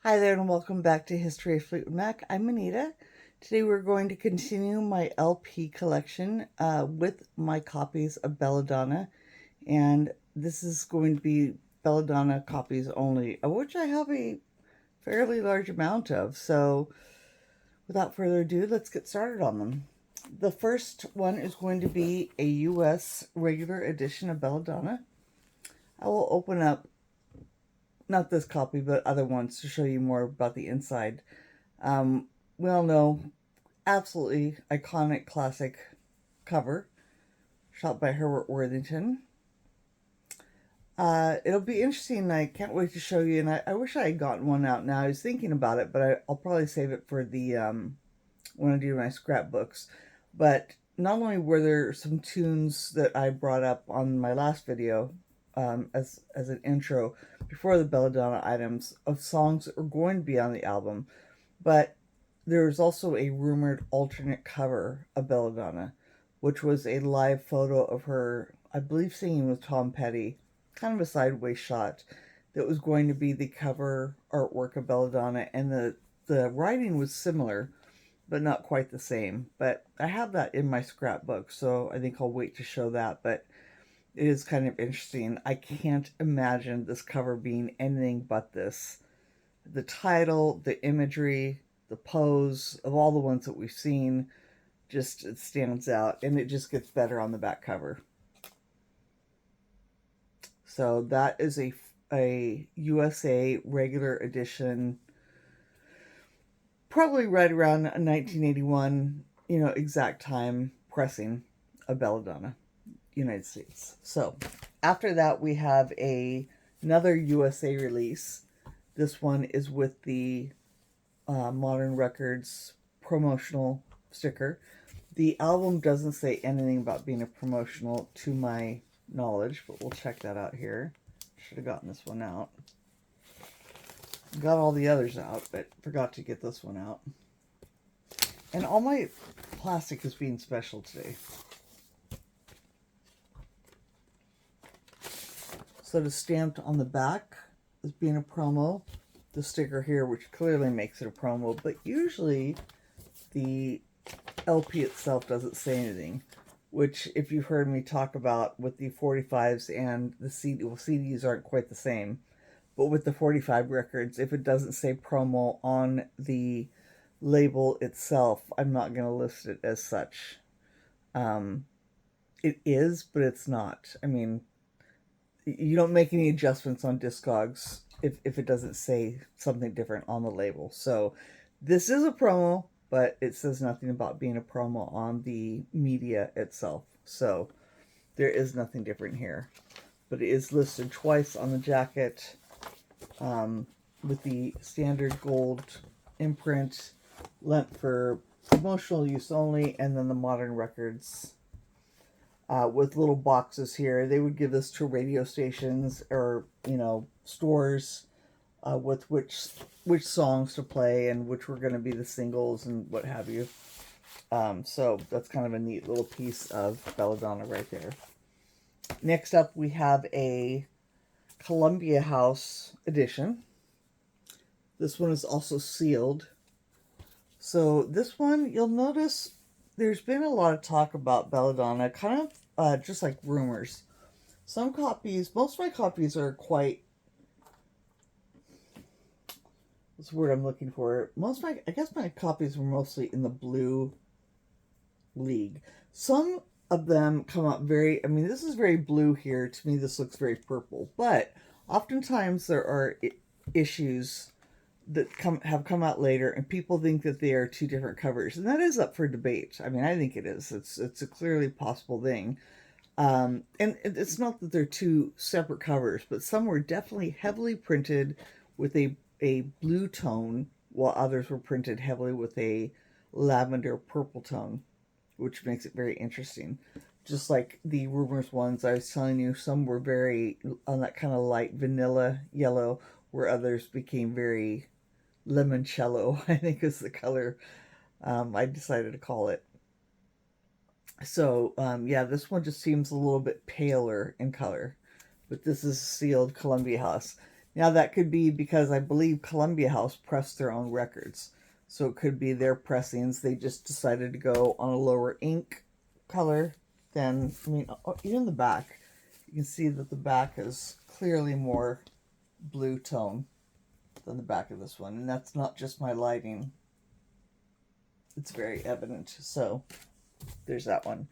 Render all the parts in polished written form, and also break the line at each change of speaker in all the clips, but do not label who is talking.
Hi there and welcome back to History of Fleetwood Mac. I'm Anita. Today we're going to continue my LP collection with my copies of Bella Donna, and this is going to be Bella Donna copies only, of which I have a fairly large amount of. So without further ado, let's get started on them. The first one is going to be a US regular edition of Bella Donna. I will open up not this copy, but other ones to show you more about the inside. We all know, absolutely iconic classic cover, shot by Herbert Worthington. It'll be interesting. I can't wait to show you, and I wish I had gotten one out now. I was thinking about it, but I'll probably save it for the when I do my scrapbooks. But not only were there some tunes that I brought up on my last video as an intro before the Belladonna items of songs that were going to be on the album, but there was also a rumored alternate cover of Belladonna, which was a live photo of her, I believe, singing with Tom Petty, kind of a sideways shot, that was going to be the cover artwork of Belladonna, and the writing was similar, but not quite the same. But I have that in my scrapbook, so I think I'll wait to show that. But it is kind of interesting. I can't imagine this cover being anything but this. The title, the imagery, the pose of all the ones that we've seen, just it stands out, and it just gets better on the back cover. So that is a USA regular edition, probably right around 1981, exact time pressing of Belladonna, United States. So after that, we have another USA release. This one is with the Modern Records promotional sticker. The album doesn't say anything about being a promotional to my knowledge, but we'll check that out here. Should have gotten this one out. Got all the others out, but forgot to get this one out. And all my plastic is being special today. So it is stamped on the back as being a promo. The sticker here, which clearly makes it a promo, but usually the LP itself doesn't say anything, which if you've heard me talk about with the 45s and the CD, well, CDs aren't quite the same, but with the 45 records, if it doesn't say promo on the label itself, I'm not going to list it as such. It is, but it's not. I mean, you don't make any adjustments on Discogs if it doesn't say something different on the label. So this is a promo, but it says nothing about being a promo on the media itself. So there is nothing different here. But it is listed twice on the jacket with the standard gold imprint, lent for promotional use only, and then the Modern Records with little boxes here. They would give this to radio stations or, stores with which songs to play and which were going to be the singles and what have you. So that's kind of a neat little piece of Belladonna right there. Next up, we have a Columbia House edition. This one is also sealed. So this one, you'll notice there's been a lot of talk about Belladonna, kind of just like rumors. Some copies, most of my copies are quite, what's the word I'm looking for? I guess my copies were mostly in the blue league. Some of them come out this is very blue here. To me, this looks very purple. But oftentimes there are issues that have come out later, and people think that they are two different covers, and that is up for debate. I mean, I think it is. It's a clearly possible thing. And it's not that they're two separate covers, but some were definitely heavily printed with a blue tone, while others were printed heavily with a lavender purple tone, which makes it very interesting. Just like the rumors ones I was telling you, some were very on that kind of light vanilla yellow, where others became very limoncello, I think is the color I decided to call it. So, yeah, this one just seems a little bit paler in color. But this is sealed Columbia House. Now, that could be because I believe Columbia House pressed their own records. So it could be their pressings. They just decided to go on a lower ink color than, I mean, even the back. You can see that the back is clearly more blue tone than the back of this one. And that's not just my lighting. It's very evident. So there's that one.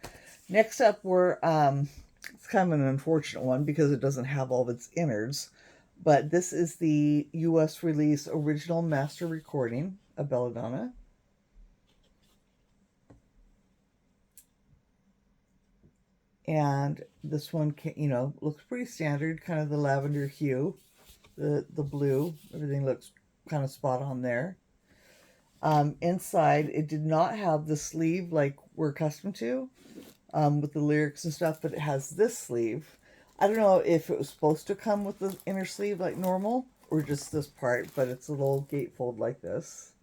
Next up, it's kind of an unfortunate one because it doesn't have all of its innards. But this is the U.S. release original master recording of Bella Donna. And this one, looks pretty standard, kind of the lavender hue, the blue. Everything looks kind of spot on there. Inside, it did not have the sleeve like we're accustomed to with the lyrics and stuff, but it has this sleeve. I don't know if it was supposed to come with the inner sleeve like normal or just this part, but it's a little gatefold like this.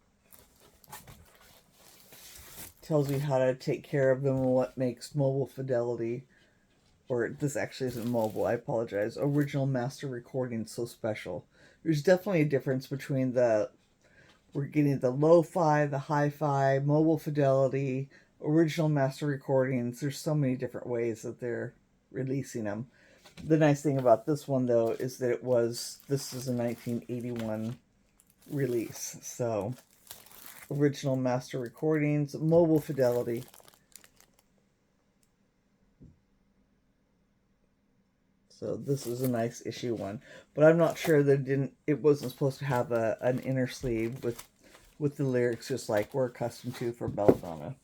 Tells you how to take care of them and what makes mobile fidelity, or this actually isn't mobile, I apologize, original master recording so special. There's definitely a difference between we're getting the lo-fi, the hi-fi, mobile fidelity, original master recordings. There's so many different ways that they're releasing them. The nice thing about this one, though, is that this is a 1981 release. So, original master recordings, mobile fidelity. So this is a nice issue one. But I'm not sure that it wasn't supposed to have an inner sleeve with the lyrics just like we're accustomed to for Bella Donna.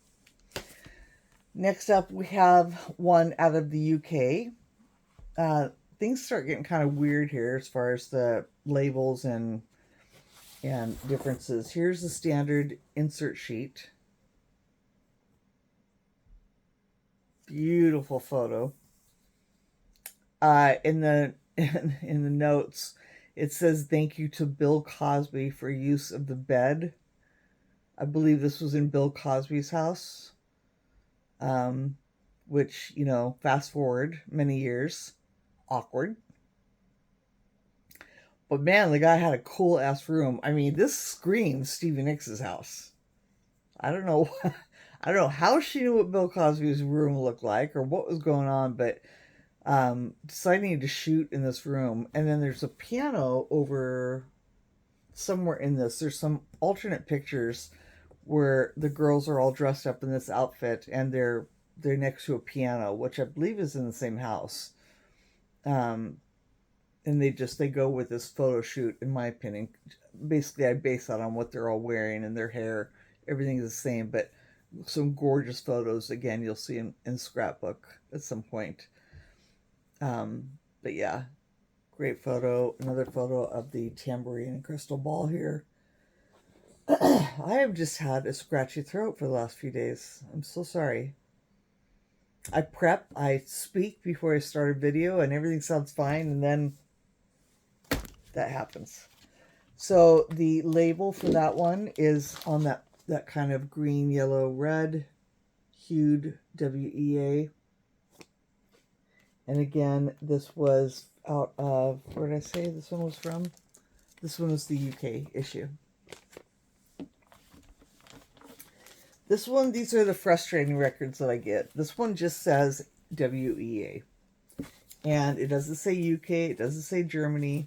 Next up, we have one out of the UK. Things start getting kind of weird here as far as the labels and differences. Here's the standard insert sheet. Beautiful photo. In the notes, it says thank you to Bill Cosby for use of the bed. I believe this was in Bill Cosby's house. Which, fast forward many years, awkward. But man, the guy had a cool ass room. I mean, this screams Stevie Nicks' house. I don't know, I don't know how she knew what Bill Cosby's room looked like or what was going on, but deciding to shoot in this room, and then there's a piano over somewhere in this. There's some alternate pictures where the girls are all dressed up in this outfit, and they're next to a piano, which I believe is in the same house. And they go with this photo shoot, in my opinion. Basically, I base that on what they're all wearing and their hair. Everything's the same, but some gorgeous photos. Again, you'll see in Scrapbook at some point. But yeah, great photo. Another photo of the tambourine and crystal ball here. I have just had a scratchy throat for the last few days. I'm so sorry. I speak before I start a video and everything sounds fine, and then that happens. So the label for that one is on that kind of green, yellow, red hued WEA. And again, this was out of, where did I say this one was from? This one was the UK issue. This one, these are the frustrating records that I get. This one just says WEA. And it doesn't say UK, it doesn't say Germany.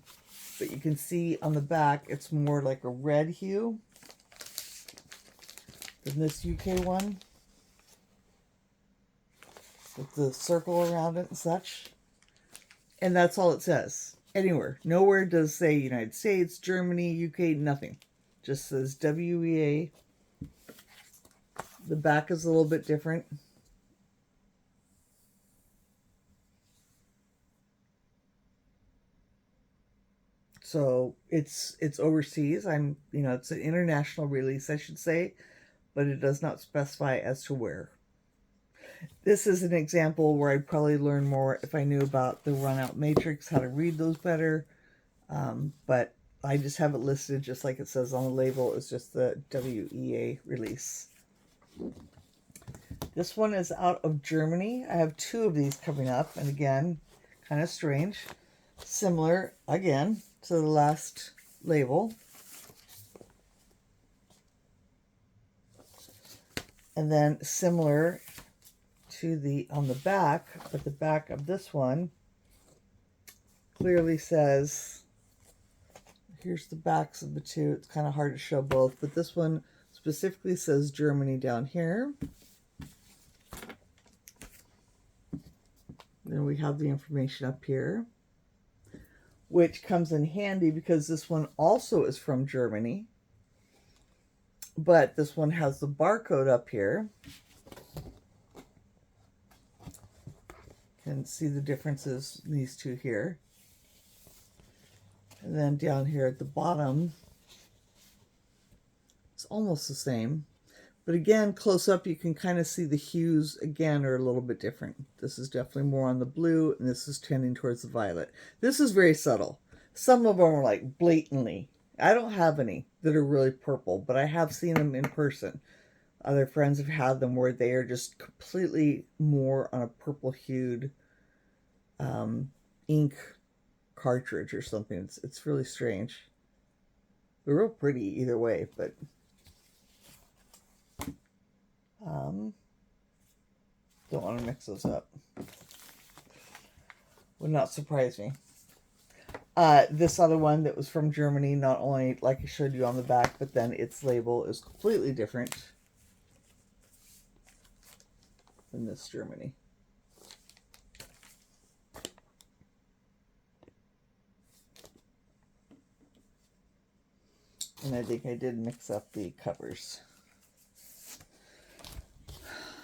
But you can see on the back, it's more like a red hue than this UK one, with the circle around it and such. And that's all it says. Anywhere. Nowhere does say United States, Germany, UK, nothing. Just says WEA. The back is a little bit different. So it's overseas. It's an international release, I should say, but it does not specify as to where. This is an example where I'd probably learn more if I knew about the run-out matrix, how to read those better. But I just have it listed just like it says on the label. It's just the WEA release. This one is out of Germany. I have two of these coming up, and again, kind of strange. Similar, again, to the last label. And then similar to the on the back, but the back of this one clearly says, here's the backs of the two. It's kind of hard to show both, but this one specifically says Germany down here. Then we have the information up here, which comes in handy because this one also is from Germany, but this one has the barcode up here. You can see the differences in these two here. And then down here at the bottom, it's almost the same. But again, close up, you can kind of see the hues, again, are a little bit different. This is definitely more on the blue, and this is tending towards the violet. This is very subtle. Some of them are like blatantly. I don't have any that are really purple, but I have seen them in person. Other friends have had them where they are just completely more on a purple hued ink cartridge or something. It's really strange. They're real pretty either way, but don't want to mix those up. Would not surprise me. This other one that was from Germany, not only like I showed you on the back, but then its label is completely different than this Germany. And I think I did mix up the covers,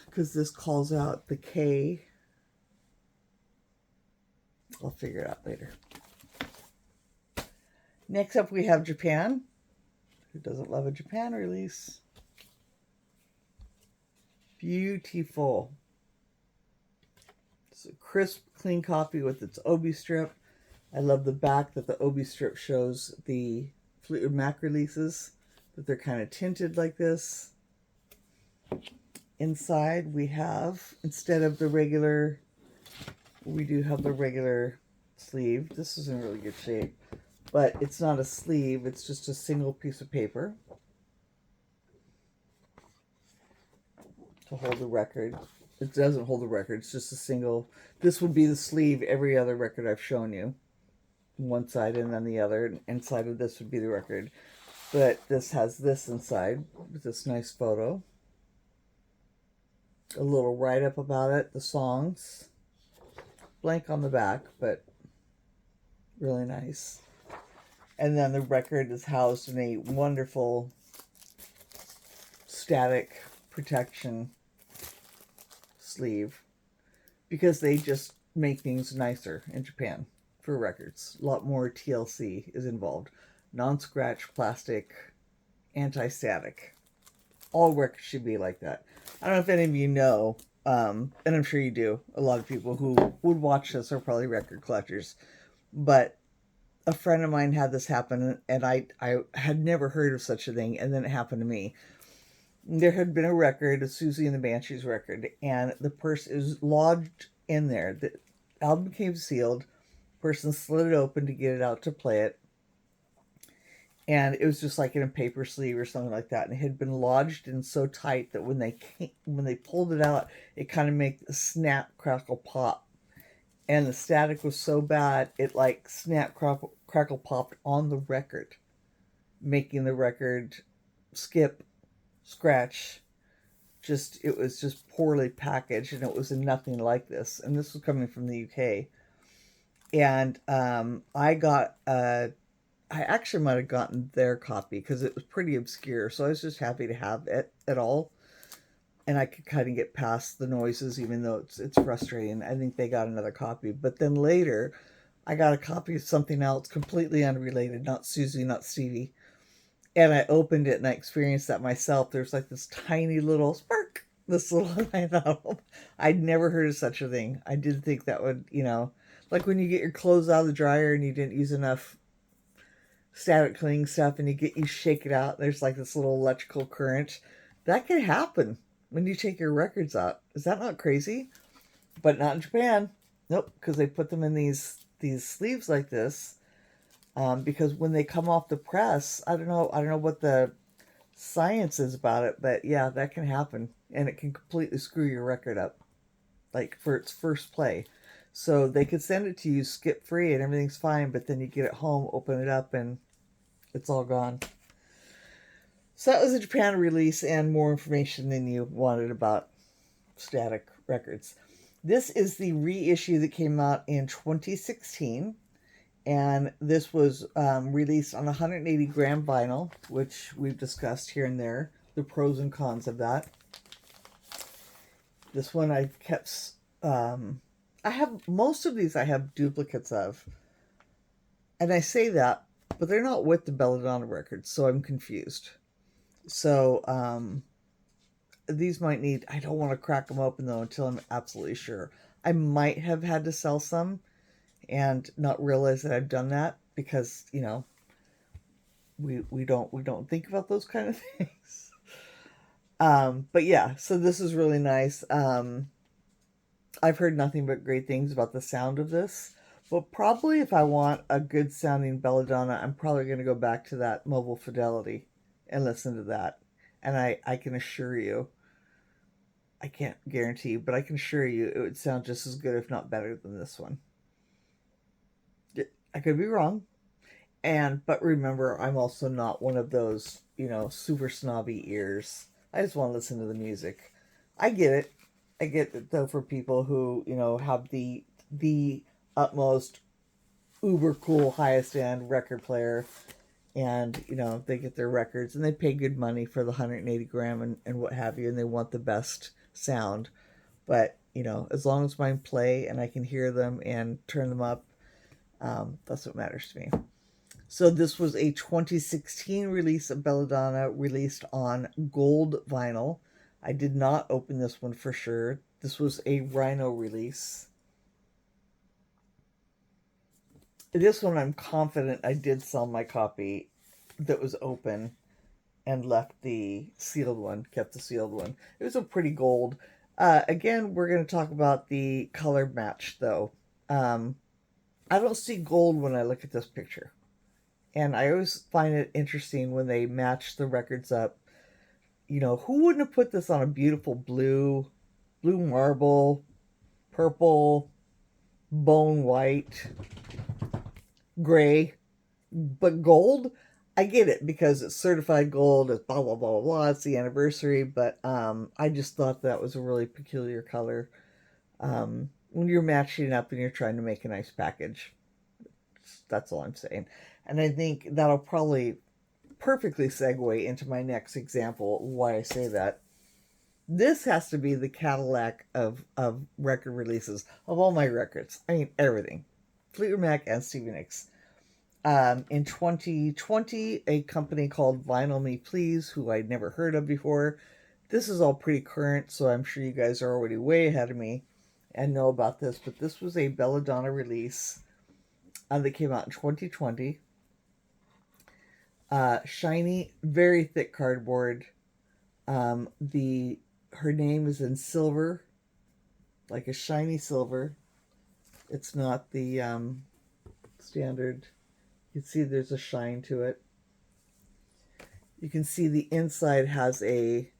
because this calls out the K. I'll figure it out later. Next up we have Japan. Who doesn't love a Japan release? Beautiful. It's a crisp, clean copy with its obi strip. I love the back that the obi strip shows the Fleetwood Mac releases, that they're kind of tinted like this. Inside we have, instead of the regular, we do have the regular sleeve. This is in really good shape, but it's not a sleeve, it's just a single piece of paper to hold the record. It doesn't hold the record, it's just a single. This would be the sleeve every other record I've shown you. One side and then the other. Inside of this would be the record. But this has this inside with this nice photo. A little write-up about it, the songs. Blank on the back, but really nice. And then the record is housed in a wonderful static protection sleeve, because they just make things nicer in Japan for records. A lot more TLC is involved. Non-scratch, plastic, anti-static. All records should be like that. I don't know if any of you know, and I'm sure you do, a lot of people who would watch this are probably record collectors, but a friend of mine had this happen, and I had never heard of such a thing, and then it happened to me. There had been a record, a Susie and the Banshees record, and the person is lodged in there. The album became sealed. Person slid it open to get it out to play it, and it was just like in a paper sleeve or something like that, and it had been lodged in so tight that when they pulled it out, it kind of made a snap, crackle, pop, and the static was so bad it like snap, crackle, popped on the record, making the record skip, scratch. It was just poorly packaged, and it was nothing like this. And this was coming from the UK. And I actually might have gotten their copy because it was pretty obscure. So I was just happy to have it at all. And I could kind of get past the noises, even though it's frustrating. I think they got another copy. But then later, I got a copy of something else completely unrelated. Not Susie, not Stevie. And I opened it and I experienced that myself. There's like this tiny little spark. This little, I thought, I'd never heard of such a thing. I did think that would, like when you get your clothes out of the dryer and you didn't use enough static cleaning stuff and you shake it out. There's like this little electrical current. That can happen when you take your records out. Is that not crazy? But not in Japan. Nope, because they put them in these sleeves like this. because when they come off the press, I don't know what the science is about it, but yeah, that can happen, and it can completely screw your record up, like for its first play. So they could send it to you skip free and everything's fine, but then you get it home, open it up, and it's all gone. So that was a Japan release and more information than you wanted about static records. This is the reissue that came out in 2016, and this was released on 180 gram vinyl, which we've discussed here and there, the pros and cons of that. This one I've kept. I have most of these. I have duplicates of, and I say that, but they're not with the Bella Donna records, so I'm confused. So these might need. I don't want to crack them open though until I'm absolutely sure. I might have had to sell some and not realize that I've done that because we don't think about those kind of things. But yeah, so this is really nice. I've heard nothing but great things about the sound of this. But probably if I want a good sounding belladonna, I'm probably going to go back to that Mobile Fidelity and listen to that. And I can assure you, I can't guarantee, but I can assure you it would sound just as good, if not better, than this one. I could be wrong. But remember, I'm also not one of those, super snobby ears. I just want to listen to the music. I get it. I get it though for people who, have the utmost uber cool highest end record player, and they get their records and they pay good money for the 180 gram and what have you, and they want the best sound. But as long as mine play and I can hear them and turn them up, that's what matters to me. So this was a 2016 release of Belladonna, released on gold vinyl. I did not open this one for sure. This was a Rhino release. This one I'm confident I did sell my copy that was open and left the sealed one, kept the sealed one. It was a pretty gold. Again, we're going to talk about the color match though. I don't see gold when I look at this picture. And I always find it interesting when they match the records up. Who wouldn't have put this on a beautiful blue marble, purple, bone white, gray, but gold? I get it because it's certified gold, it's blah, blah, blah, blah, blah, it's the anniversary, but I just thought that was a really peculiar color when you're matching up and you're trying to make a nice package. That's all I'm saying. And I think that'll probably perfectly segue into my next example, why I say that. This has to be the Cadillac of record releases, of all my records. I mean, everything. Fleetwood Mac and Stevie Nicks. In 2020, a company called Vinyl Me Please, who I'd never heard of before. This is all pretty current, so I'm sure you guys are already way ahead of me and know about this, but this was a Belladonna release that came out in 2020. Shiny, very thick cardboard. Her name is in silver, like a shiny silver. It's not the standard. You can see there's a shine to it. You can see the inside has a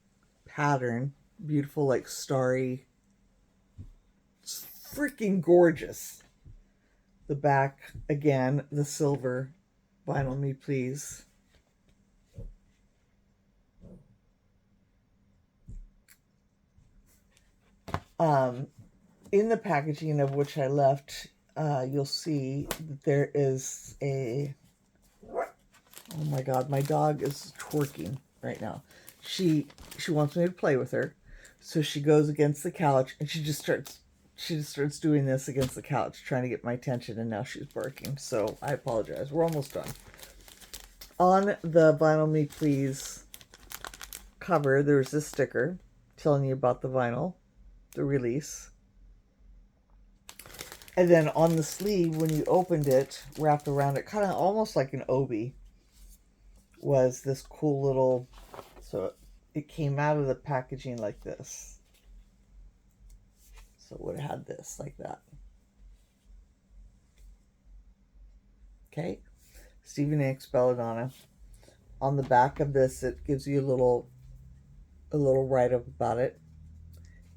pattern, beautiful, like starry. It's freaking gorgeous. The back, again, the silver. Vinyl Me Please. In the packaging, of which I left, you'll see that there is a... Oh my god, my dog is twerking right now. She wants me to play with her, so she goes against the couch and she just starts doing this against the couch, trying to get my attention, and now she's barking. So I apologize. We're almost done. On the Vinyl Me Please cover, there's this sticker telling you about the vinyl, the release. And then on the sleeve, when you opened it, wrapped around it, kind of almost like an obi, was this cool little... So it came out of the packaging like this. So it would have had this, like that. Okay? Stevie Nicks Bella Donna. On the back of this, it gives you a little write up about it.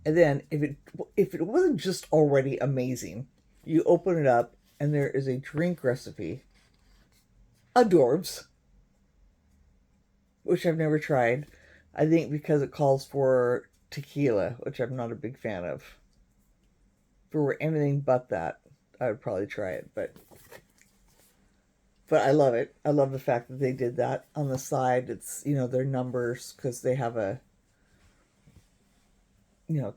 And then if it wasn't just already amazing, you open it up and there is a drink recipe. Adorbs, which I've never tried. I think because it calls for tequila, which I'm not a big fan of. If it were anything but that, I would probably try it. But I love it. I love the fact that they did that on the side. It's their numbers because they have a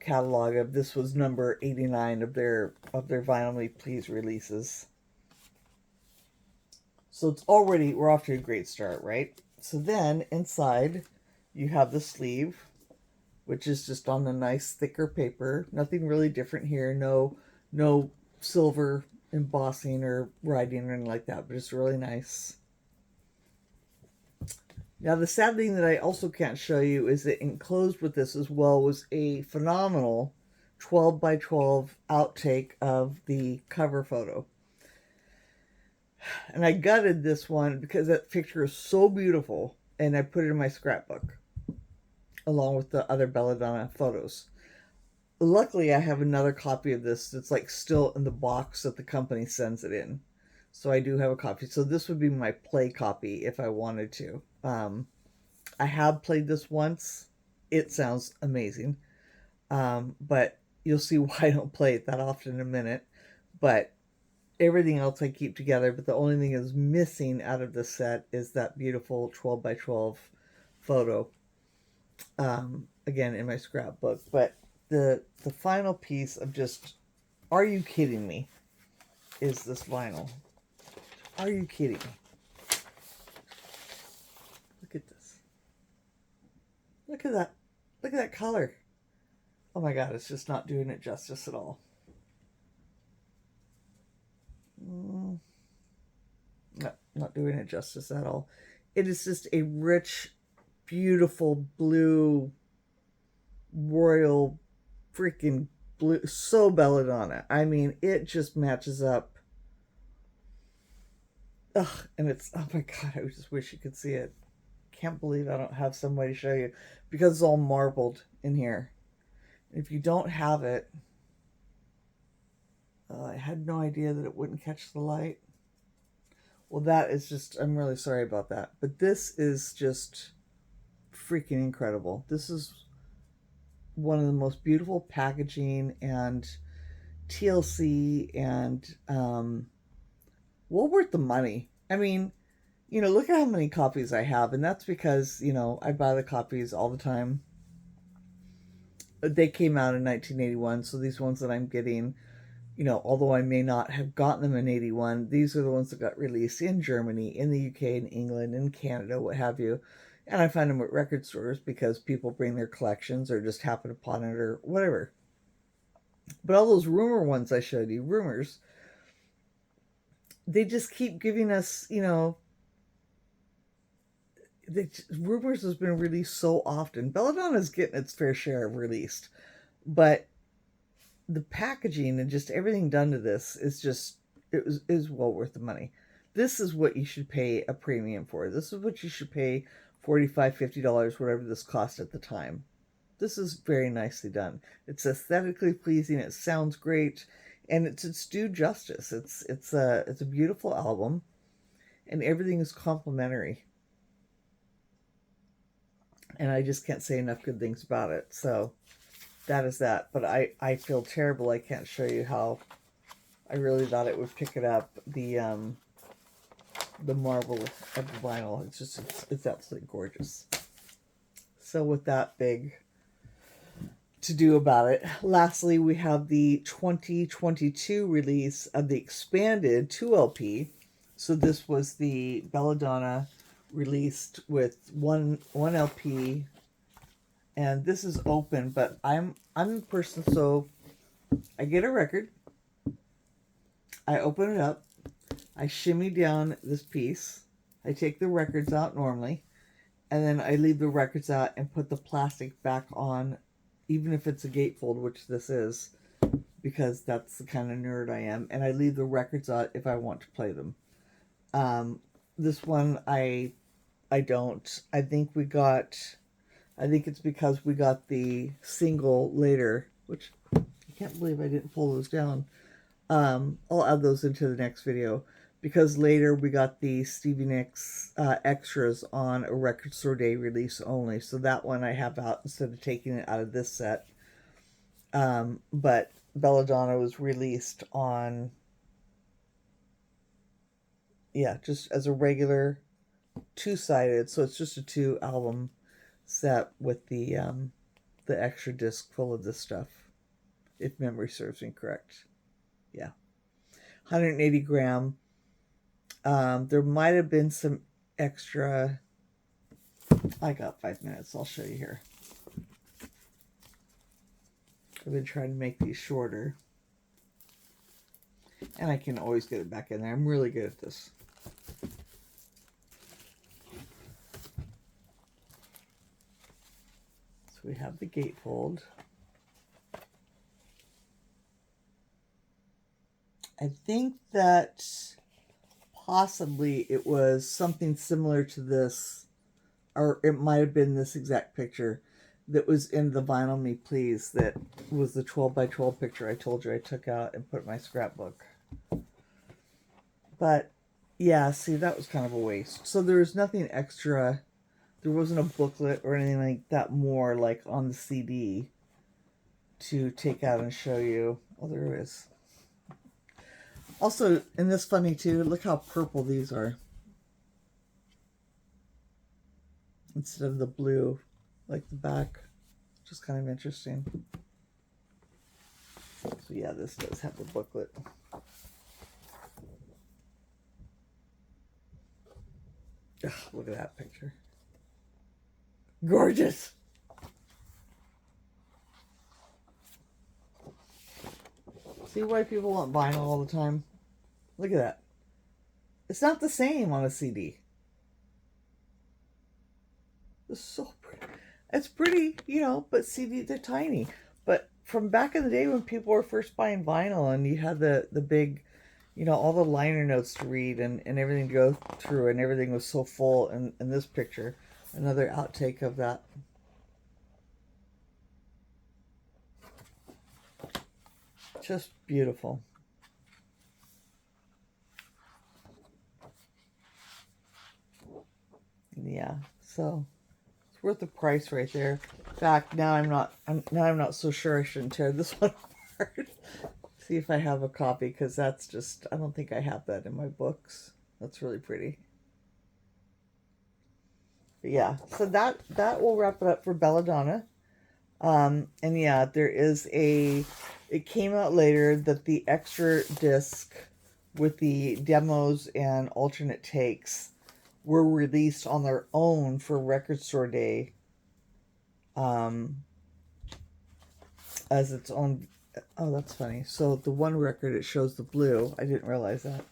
catalog of this was number 89 of their Vinyl Me Please releases. So we're off to a great start, right? So then inside you have the sleeve, which is just on the nice thicker paper. Nothing really different here. No silver embossing or writing or anything like that, but it's really nice. Now, the sad thing that I also can't show you is that enclosed with this as well was a phenomenal 12 by 12 outtake of the cover photo. And I gutted this one because that picture is so beautiful, and I put it in my scrapbook along with the other Belladonna photos. Luckily, I have another copy of this that's like still in the box that the company sends it in. So I do have a copy. So this would be my play copy if I wanted to. I have played this once. It sounds amazing. But you'll see why I don't play it that often in a minute. But everything else I keep together. But the only thing that's missing out of this set is that beautiful 12 by 12 photo. Again, in my scrapbook. But the final piece of just, are you kidding me, is this vinyl. Are you kidding me? Look at this. Look at that. Look at that color. Oh my god, it's just not doing it justice at all. No, not doing it justice at all. It is just a rich, beautiful blue, royal, freaking blue. So belladonna. I mean, it just matches up. Ugh, and it's, oh my god, I just wish you could see it. Can't believe I don't have some way to show you because it's all marbled in here. If you don't have it, I had no idea that it wouldn't catch the light. Well, that is just, I'm really sorry about that. But this is just freaking incredible. This is one of the most beautiful packaging and TLC and well worth the money. I mean, look at how many copies I have, and that's because, I buy the copies all the time. They came out in 1981, so these ones that I'm getting, although I may not have gotten them in 81, these are the ones that got released in Germany, in the UK, in England, in Canada, what have you. And I find them at record stores because people bring their collections or just happen upon it or whatever. But all those rumor ones I showed you, rumors, they just keep giving us, rumors has been released so often. Belladonna's getting its fair share of released, but the packaging and just everything done to this is well worth the money. This is what you should pay a premium for. This is what you should pay $45, $50, whatever this cost at the time. This is very nicely done. It's aesthetically pleasing. It sounds great, and it's due justice. It's a beautiful album, and everything is complimentary. And I just can't say enough good things about it. So that is that. But I feel terrible I can't show you how I really thought it would pick it up. The marble of the vinyl. It's absolutely gorgeous. So with that big to do about it, lastly we have the 2022 release of the expanded 2LP. So this was the Belladonna released with one LP, and this is open, but I'm the person, so I get a record, I open it up, I shimmy down this piece, I take the records out normally, and then I leave the records out and put the plastic back on, even if it's a gatefold, which this is, because that's the kind of nerd I am, and I leave the records out if I want to play them. This one I don't. I think it's because we got the single later, which I can't believe I didn't pull those down. I'll add those into the next video because later we got the Stevie Nicks extras on a Record Store Day release only. So that one I have out instead of taking it out of this set. But Bella Donna was released on, yeah, just as a regular two-sided. So it's just a 2 album set with the extra disc full of this stuff, if memory serves me correct. Yeah. 180 gram. There might have been some extra. I got 5 minutes. I'll show you here. I've been trying to make these shorter. And I can always get it back in there. I'm really good at this. So we have the gatefold. I think that possibly it was something similar to this, or it might have been this exact picture that was in the Vinyl Me Please, that was the 12 by 12 picture I told you I took out and put in my scrapbook. But yeah, see, that was kind of a waste. So there was nothing extra. There wasn't a booklet or anything like that more like on the CD to take out and show you. Oh, there is. Also, and this funny too, look how purple these are. Instead of the blue, like the back. Just kind of interesting. So yeah, this does have the booklet. Ugh, look at that picture. Gorgeous! See why people want vinyl all the time? Look at that. It's not the same on a CD. It's so pretty. It's pretty, you know, but CD, they're tiny. But from back in the day when people were first buying vinyl and you had the big, you know, all the liner notes to read and everything to go through and everything was so full. And in this picture, another outtake of that. Just beautiful. Yeah, so it's worth the price right there. In fact, now I'm not so sure I shouldn't tear this one apart. See if I have a copy, because that's just, I don't think I have that in my books. That's really pretty. But yeah, so that will wrap it up for Bella Donna. And yeah, there is it came out later that the extra disc with the demos and alternate takes were released on their own for Record Store Day as its own. Oh, that's funny. So the one record, it shows the blue. I didn't realize that.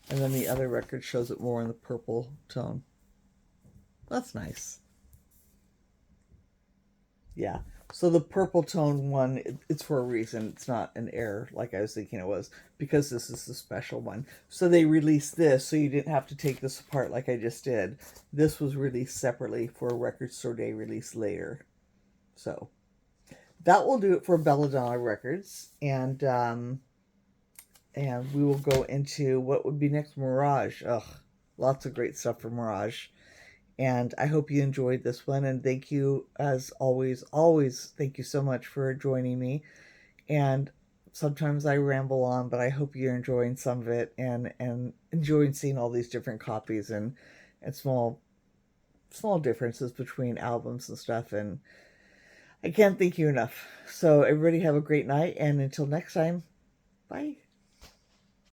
And then the other record shows it more in the purple tone. That's nice. Yeah. So the purple tone one, it's for a reason. It's not an error like I was thinking it was, because this is the special one. So they released this so you didn't have to take this apart like I just did. This was released separately for a Record Store Day release later. So that will do it for Bella Donna Records. And we will go into what would be next. Mirage. Ugh, lots of great stuff for Mirage. And I hope you enjoyed this one. And thank you, as always, thank you so much for joining me. And sometimes I ramble on, but I hope you're enjoying some of it and enjoying seeing all these different copies and small differences between albums and stuff. And I can't thank you enough. So everybody have a great night. And until next time, bye.